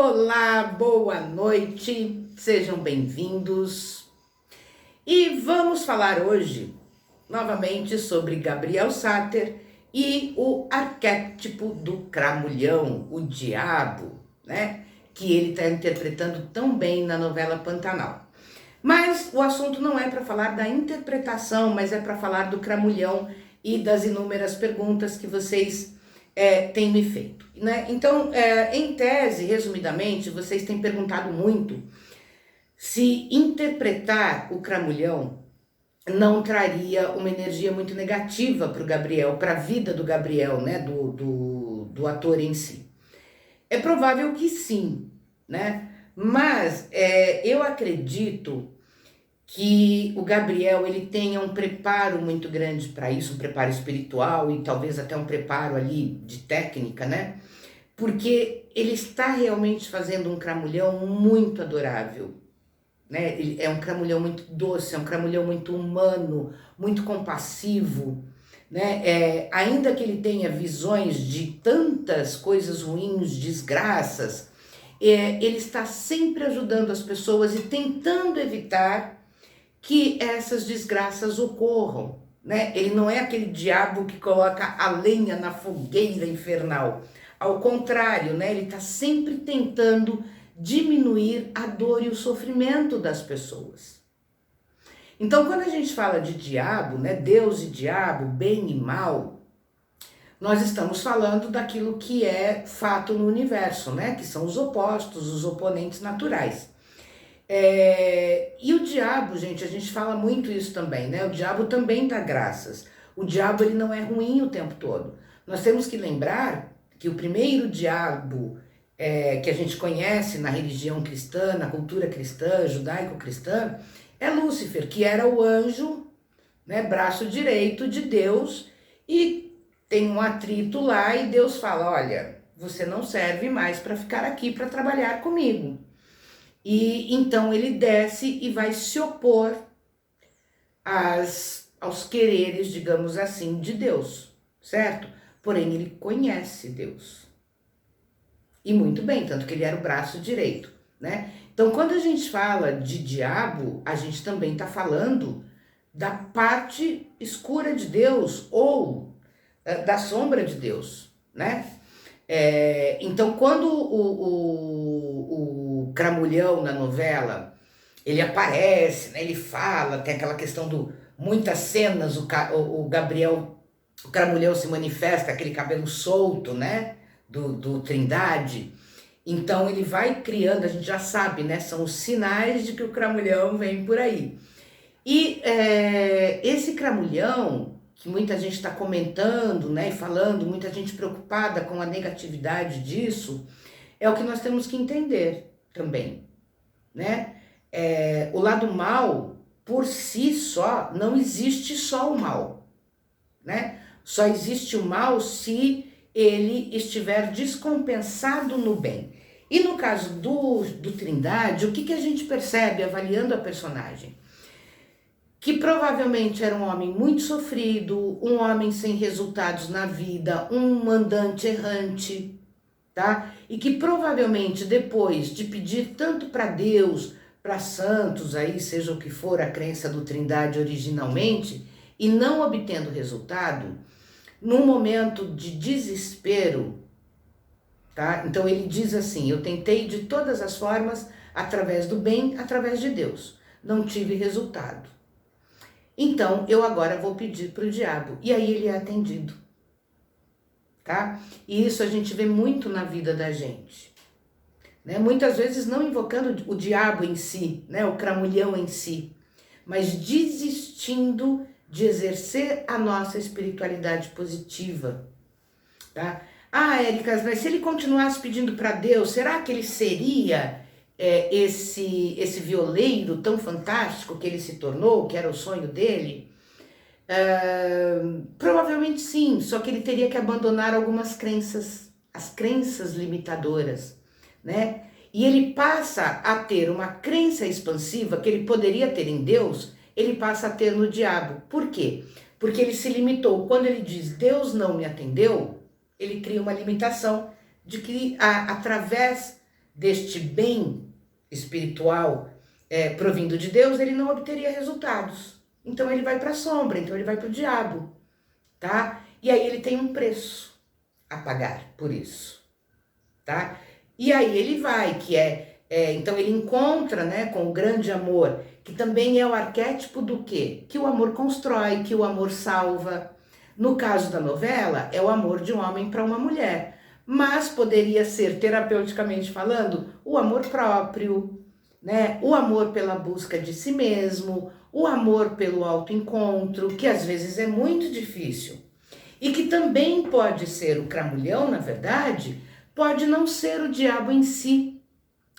Olá, boa noite, sejam bem-vindos. E vamos falar hoje, novamente, sobre Gabriel Sater e o arquétipo do cramulhão, o diabo, né? Que ele está interpretando tão bem na novela Pantanal. Mas o assunto não é para falar da interpretação, mas é para falar do cramulhão e das inúmeras perguntas que vocês têm me feito, né? Então, em tese, resumidamente, vocês têm perguntado muito se interpretar o cramulhão não traria uma energia muito negativa para o Gabriel, para a vida do Gabriel, né? Do ator em si. É provável que sim, né? Mas eu acredito que o Gabriel ele tenha um preparo muito grande para isso, um preparo espiritual e talvez até um preparo ali de técnica, né? Porque ele está realmente fazendo um cramulhão muito adorável, né? Ele é um cramulhão muito doce, é um cramulhão muito humano, muito compassivo, né? Ainda que ele tenha visões de tantas coisas ruins, desgraças, ele está sempre ajudando as pessoas e tentando evitar que essas desgraças ocorram, né? Ele não é aquele diabo que coloca a lenha na fogueira infernal. Ao contrário, né? Ele está sempre tentando diminuir a dor e o sofrimento das pessoas. Então, quando a gente fala de diabo, né? Deus e diabo, bem e mal, nós estamos falando daquilo que é fato no universo, né? Que são os opostos, os oponentes naturais. E o diabo, gente, a gente fala muito isso também, né? O diabo também dá graças. O diabo, ele não é ruim o tempo todo. Nós temos que lembrar que o primeiro diabo que a gente conhece na religião cristã, na cultura cristã, judaico-cristã, é Lúcifer, que era o anjo, né, braço direito de Deus, e tem um atrito lá e Deus fala, olha, você não serve mais para ficar aqui para trabalhar comigo. E então ele desce e vai se opor aos quereres, digamos assim, de Deus, certo? Porém, ele conhece Deus. E muito bem, tanto que ele era o braço direito, né? Então, quando a gente fala de diabo, a gente também está falando da parte escura de Deus ou da sombra de Deus, né? Então, quando o Cramulhão na novela, ele aparece, né, ele fala, tem aquela questão do muitas cenas, o Gabriel, o Cramulhão se manifesta, aquele cabelo solto, né, do Trindade. Então ele vai criando, a gente já sabe, né, são os sinais de que o Cramulhão vem por aí. E esse Cramulhão, que muita gente está comentando, né, e falando, muita gente preocupada com a negatividade disso, é o que nós temos que entender também, né? O lado mal, por si só, não existe só o mal, né? Só existe o mal se ele estiver descompensado no bem. E no caso do Trindade, o que a gente percebe avaliando a personagem? Que provavelmente era um homem muito sofrido, um homem sem resultados na vida, um mandante errante, tá? E que provavelmente depois de pedir tanto para Deus, para santos aí, seja o que for a crença do Trindade originalmente, e não obtendo resultado, num momento de desespero, tá? Então ele diz assim, eu tentei de todas as formas, através do bem, através de Deus, não tive resultado. Então, eu agora vou pedir para o diabo. E aí ele é atendido, tá? E isso a gente vê muito na vida da gente, né? Muitas vezes não invocando o diabo em si, né? O cramulhão em si, mas desistindo de exercer a nossa espiritualidade positiva, tá? Ah, Érica, mas se ele continuasse pedindo para Deus, será que ele seria esse violeiro tão fantástico que ele se tornou, que era o sonho dele? Provavelmente sim, só que ele teria que abandonar algumas crenças, as crenças limitadoras, né? E ele passa a ter uma crença expansiva que ele poderia ter em Deus, ele passa a ter no diabo. Por quê? Porque ele se limitou. Quando ele diz Deus não me atendeu, ele cria uma limitação de que através deste bem espiritual provindo de Deus, ele não obteria resultados. Então ele vai para a sombra, então ele vai para o diabo, tá? E aí ele tem um preço a pagar por isso, tá? E aí ele vai, então ele encontra, né, com o grande amor, que também é o arquétipo do quê? Que o amor constrói, que o amor salva. No caso da novela, é o amor de um homem para uma mulher, mas poderia ser, terapeuticamente falando, o amor próprio, né? O amor pela busca de si mesmo, o amor pelo autoencontro, que às vezes é muito difícil. E que também pode ser o cramulhão, na verdade, pode não ser o diabo em si,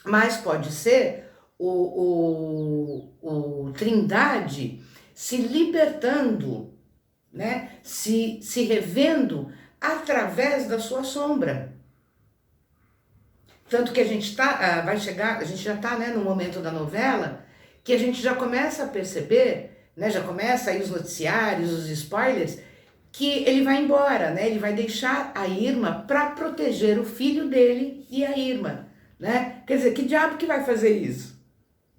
mas pode ser o Trindade se libertando, né? Se revendo através da sua sombra. Tanto que a gente vai chegar, a gente já está, né, no momento da novela, que a gente já começa a perceber, né, já começa aí os noticiários, os spoilers, que ele vai embora, né, ele vai deixar a Irma para proteger o filho dele e a Irma, né? Quer dizer, que diabo que vai fazer isso?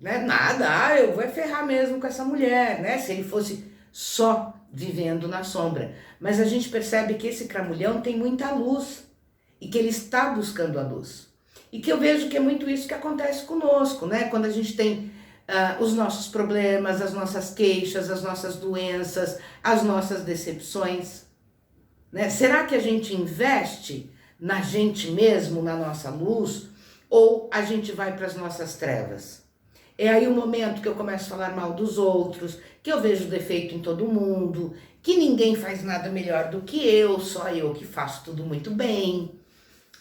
Né? Nada, eu vou ferrar mesmo com essa mulher, né? Se ele fosse só vivendo na sombra. Mas a gente percebe que esse cramulhão tem muita luz e que ele está buscando a luz. E que eu vejo que é muito isso que acontece conosco, né? Quando a gente tem os nossos problemas, as nossas queixas, as nossas doenças, as nossas decepções, né? Será que a gente investe na gente mesmo, na nossa luz, ou a gente vai para as nossas trevas? É aí o momento que eu começo a falar mal dos outros, que eu vejo defeito em todo mundo, que ninguém faz nada melhor do que eu, só eu que faço tudo muito bem,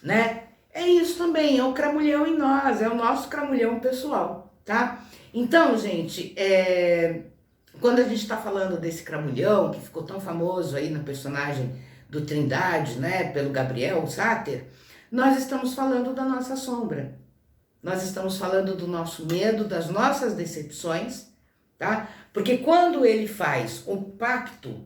né? É isso também, é o cramulhão em nós, é o nosso cramulhão pessoal, tá? Então, gente, quando a gente tá falando desse cramulhão, que ficou tão famoso aí na personagem do Trindade, né, pelo Gabriel Sater, nós estamos falando da nossa sombra. Nós estamos falando do nosso medo, das nossas decepções, tá? Porque quando ele faz um pacto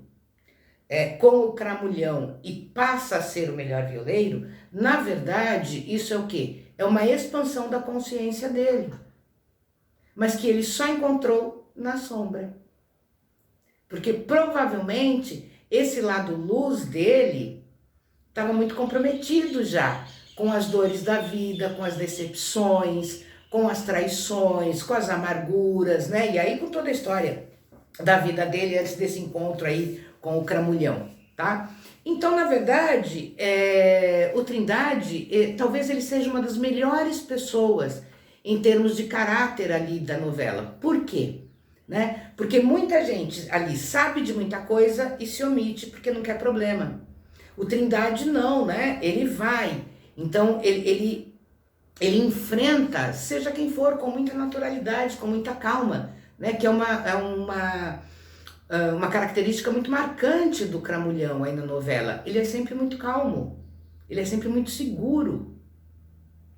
com o cramulhão e passa a ser o melhor violeiro, na verdade, isso é o quê? É uma expansão da consciência dele, mas que ele só encontrou na sombra. Porque provavelmente esse lado luz dele estava muito comprometido já com as dores da vida, com as decepções, com as traições, com as amarguras, né? E aí com toda a história da vida dele antes desse encontro aí com o cramulhão, tá? Então, na verdade, o Trindade, talvez ele seja uma das melhores pessoas em termos de caráter ali da novela. Por quê? Né? Porque muita gente ali sabe de muita coisa e se omite porque não quer problema. O Trindade não, né? Ele vai. Então, ele enfrenta, seja quem for, com muita naturalidade, com muita calma, né? Que é uma característica muito marcante do cramulhão aí na novela. Ele é sempre muito calmo, ele é sempre muito seguro,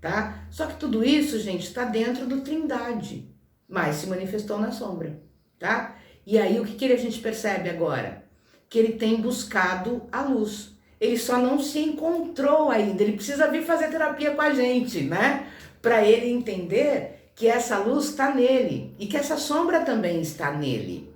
tá? Só que tudo isso, gente, está dentro do Trindade, mas se manifestou na sombra, tá? E aí o que a gente percebe agora? Que ele tem buscado a luz. Ele só não se encontrou ainda, ele precisa vir fazer terapia com a gente, né? Para ele entender que essa luz está nele e que essa sombra também está nele,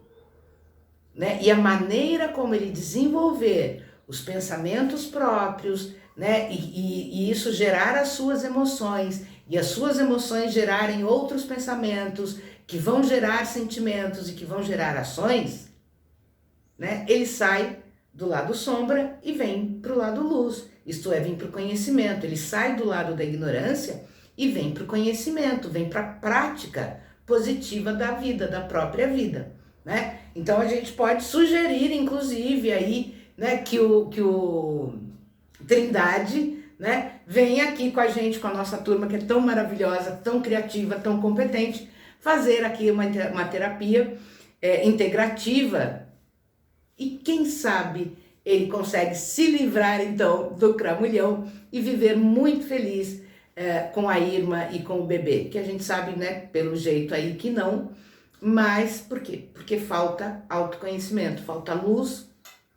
né? E a maneira como ele desenvolver os pensamentos próprios, né? E isso gerar as suas emoções, e as suas emoções gerarem outros pensamentos, que vão gerar sentimentos e que vão gerar ações, né? Ele sai do lado sombra e vem para o lado luz, isto é, vem para o conhecimento. Ele sai do lado da ignorância e vem para o conhecimento, vem para a prática positiva da vida, da própria vida, né? Então a gente pode sugerir, inclusive, aí, né, que o Trindade, né, venha aqui com a gente, com a nossa turma que é tão maravilhosa, tão criativa, tão competente, fazer aqui uma terapia integrativa. E quem sabe ele consegue se livrar então do cramulhão e viver muito feliz com a Irma e com o bebê, que a gente sabe, né, pelo jeito aí que não, mas por quê? Porque falta autoconhecimento, falta luz,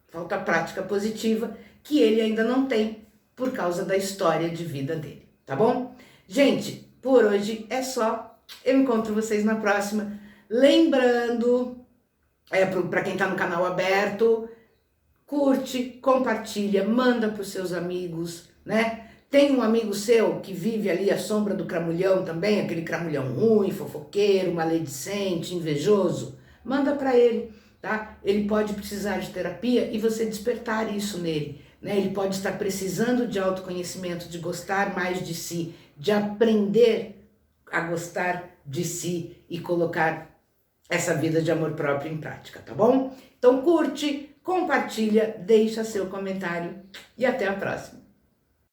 falta prática positiva, que ele ainda não tem por causa da história de vida dele, tá bom? Gente, Por hoje é só. Eu encontro vocês na próxima. Lembrando, para quem está no canal aberto, curte, compartilha, manda para os seus amigos, né? Tem um amigo seu que vive ali à sombra do cramulhão também, aquele cramulhão ruim, fofoqueiro, maledicente, invejoso? Manda para ele, tá? Ele pode precisar de terapia e você despertar isso nele, né? Ele pode estar precisando de autoconhecimento, de gostar mais de si, de aprender a gostar de si e colocar essa vida de amor próprio em prática, tá bom? Então curte, compartilha, deixa seu comentário e até a próxima.